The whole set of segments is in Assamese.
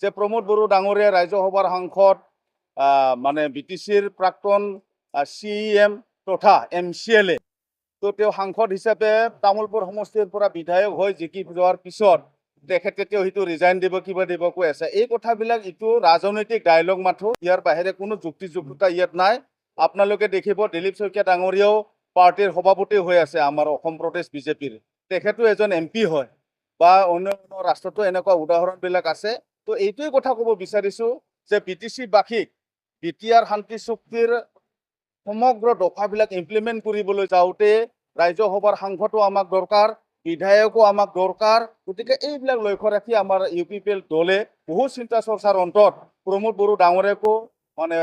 যে প্ৰমোদ বড়ো ডাঙৰীয়া ৰাজ্যসভাৰ সাংসদ মানে বিটিচিৰ প্ৰাক্তন CEM তথা MCLA তো তেওঁ সাংসদ হিচাপে তামোলপুৰ সমষ্টিৰ পৰা বিধায়ক হৈ জিকি যোৱাৰ পিছত তেখেতে তেওঁ সেইটো ৰিজাইন দিব কিবা দিব কৈ আছে। এই কথাবিলাক ইটো ৰাজনৈতিক ডায়লগ মাথো, ইয়াৰ বাহিৰে কোনো যুক্তিযুক্ততা ইয়াত নাই। আপোনালোকে দেখিব দিলীপ শইকীয়া ডাঙৰীয়াও পাৰ্টিৰ সভাপতি হৈ আছে আমাৰ অসম প্ৰদেশ বিজেপিৰ, তেখেতো এজন MP হয় বা অন্য ৰাষ্ট্ৰতো এনেকুৱা উদাহৰণবিলাক আছে। তো এইটোৱে কথা ক'ব বিচাৰিছোঁ যে BTC-বাসীক BTR শান্তি চুক্তিৰ সমগ্ৰ দফাবিলাক ইমপ্লিমেণ্ট কৰিবলৈ যাওঁতে ৰাজ্যসভাৰ সাংসদো আমাক দৰকাৰ, বিধায়কো আমাক দৰকাৰ। গতিকে এইবিলাক লক্ষ্য ৰাখি আমাৰ UPPL দলে বহু চিন্তা চৰ্চাৰ অন্তত প্ৰমোদ বড়ো ডাঙৰীয়াকো মানে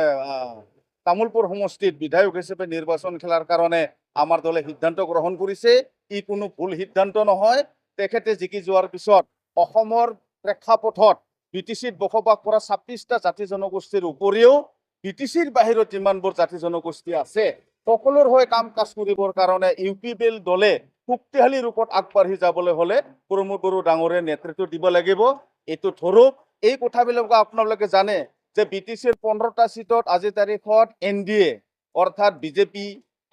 তামোলপুৰ সমষ্টিত বিধায়ক হিচাপে নিৰ্বাচন খেলাৰ কাৰণে আমাৰ দলে সিদ্ধান্ত গ্ৰহণ কৰিছে। ই কোনো ভুল সিদ্ধান্ত নহয়। তেখেতে জিকি যোৱাৰ পিছত অসমৰ প্ৰেক্ষাপটত BTCত বসবাস কৰা 26টা জাতি জনগোষ্ঠীৰ উপৰিও BTCৰ বাহিৰত যিমানবোৰ জাতি জনগোষ্ঠী আছে সকলোৰ হৈ কাম কাজ কৰিবৰ কাৰণে UPPL দলে শক্তিশালী ৰূপত আগবাঢ়ি যাবলৈ হ'লে প্ৰমোদ বড়ো ডাঙৰীয়াৰ নেতৃত্ব দিব লাগিব। এইটো ধৰক এই কথাবিলাক আপোনালোকে জানে যে BTCৰ 15টা সিটত আজি তাৰিখত NDA অৰ্থাৎ BJP,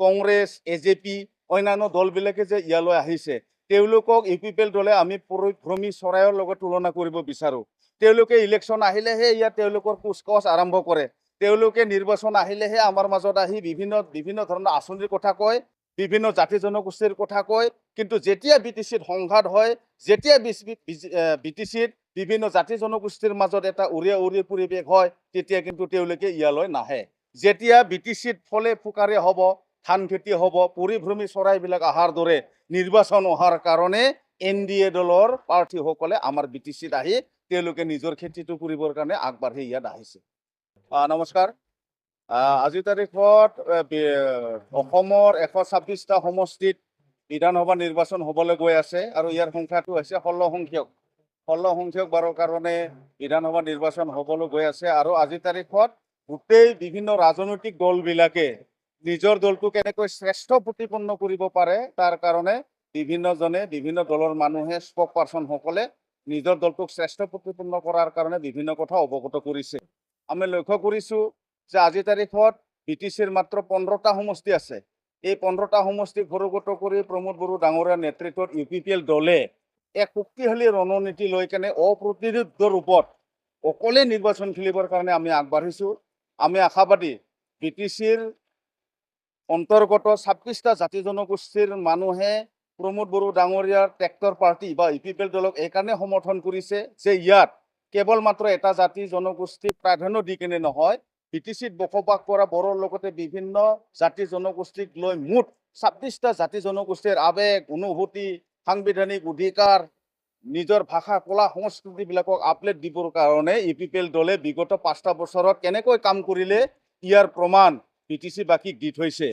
কংগ্ৰেছ, AJP অন্যান্য দলবিলাকে যে ইয়ালৈ আহিছে তেওঁলোকক UPPL দলে আমি পৰিভ্ৰমী চৰাইৰ লগত তুলনা কৰিব বিচাৰোঁ। তেওঁলোকে ইলেকশ্যন আহিলেহে ইয়াত তেওঁলোকৰ কুচকাৱাজ আৰম্ভ কৰে। তেওঁলোকে নিৰ্বাচন আহিলেহে আমাৰ মাজত আহি বিভিন্ন ধৰণৰ আঁচনিৰ কথা কয়, বিভিন্ন জাতি জনগোষ্ঠীৰ কথা কয়। কিন্তু যেতিয়া BTCত সংঘাত হয়, যেতিয়া BTCত বিভিন্ন জাতি জনগোষ্ঠীৰ মাজত এটা উৰিয়া পৰিৱেশ হয়, তেতিয়া কিন্তু তেওঁলোকে ইয়ালৈ নাহে। যেতিয়া BTCত ফলে ফুকাৰে হ'ব, ধান খেতি হ'ব, পৰিভ্ৰমী চৰাইবিলাক অহাৰ দৰে নিৰ্বাচন অহাৰ কাৰণে NDA দলৰ প্ৰাৰ্থীসকলে আমাৰ BTCত আহি তেওঁলোকে নিজৰ খেতিটো কৰিবৰ কাৰণে আগবাঢ়ি ইয়াত আহিছে। নমস্কাৰ। আজিৰ তাৰিখত অসমৰ 126টা সমষ্টিত বিধানসভা নিৰ্বাচন হ'বলৈ গৈ আছে আৰু ইয়াৰ সংখ্যাটো হৈছে 16 সংখ্যক বাৰৰ কাৰণে বিধানসভা নিৰ্বাচন হ'বলৈ গৈ আছে। আৰু আজিৰ তাৰিখত গোটেই বিভিন্ন ৰাজনৈতিক দলবিলাকে নিজৰ দলটো কেনেকৈ শ্ৰেষ্ঠ প্ৰতিপন্ন কৰিব পাৰে তাৰ কাৰণে বিভিন্ন দলৰ মানুহে স্পক পাৰ্চনসকলে নিজৰ দলটোক শ্ৰেষ্ঠ প্ৰতিপন্ন কৰাৰ কাৰণে বিভিন্ন কথা অৱগত কৰিছে। আমি লক্ষ্য কৰিছোঁ যে আজিৰ তাৰিখত BTCৰ মাত্ৰ 15টা সমষ্টি আছে। এই 15টা সমষ্টিক ঘৰগত কৰি প্ৰমোদ বড়ো ডাঙৰীয়াৰ নেতৃত্বত UPPL দলে এক শক্তিশালী ৰণনীতি লৈ কেনে অপ্ৰতিৰোধ্য ৰূপত অকলে নিৰ্বাচন খেলিবৰ কাৰণে আমি আগবাঢ়িছোঁ। আমি আশাবাদী BTCৰ অন্তৰ্গত 26টা জাতি জনগোষ্ঠীৰ মানুহে প্ৰমোদ বড়ো ডাঙৰীয়াৰ ট্ৰেক্টৰ পাৰ্টি বা UPPL দলক এইকাৰণে সমৰ্থন কৰিছে যে ইয়াত কেৱল মাত্ৰ এটা জাতি জনগোষ্ঠীক প্ৰাধান্য দি কেনে নহয়, BTCত বসবাস কৰা বড়োৰ লগতে বিভিন্ন জাতি জনগোষ্ঠীক লৈ মুঠ 26টা জাতি জনগোষ্ঠীৰ আৱেগ, অনুভূতি, সাংবিধানিক অধিকাৰ, নিজৰ ভাষা, কলা, সংস্কৃতিবিলাকক আপডেট দিবৰ কাৰণে UPPL দলে বিগত 5টা বছৰত কেনেকৈ কাম কৰিলে ইয়াৰ প্ৰমাণ BTC-বাসীক দি থৈছে।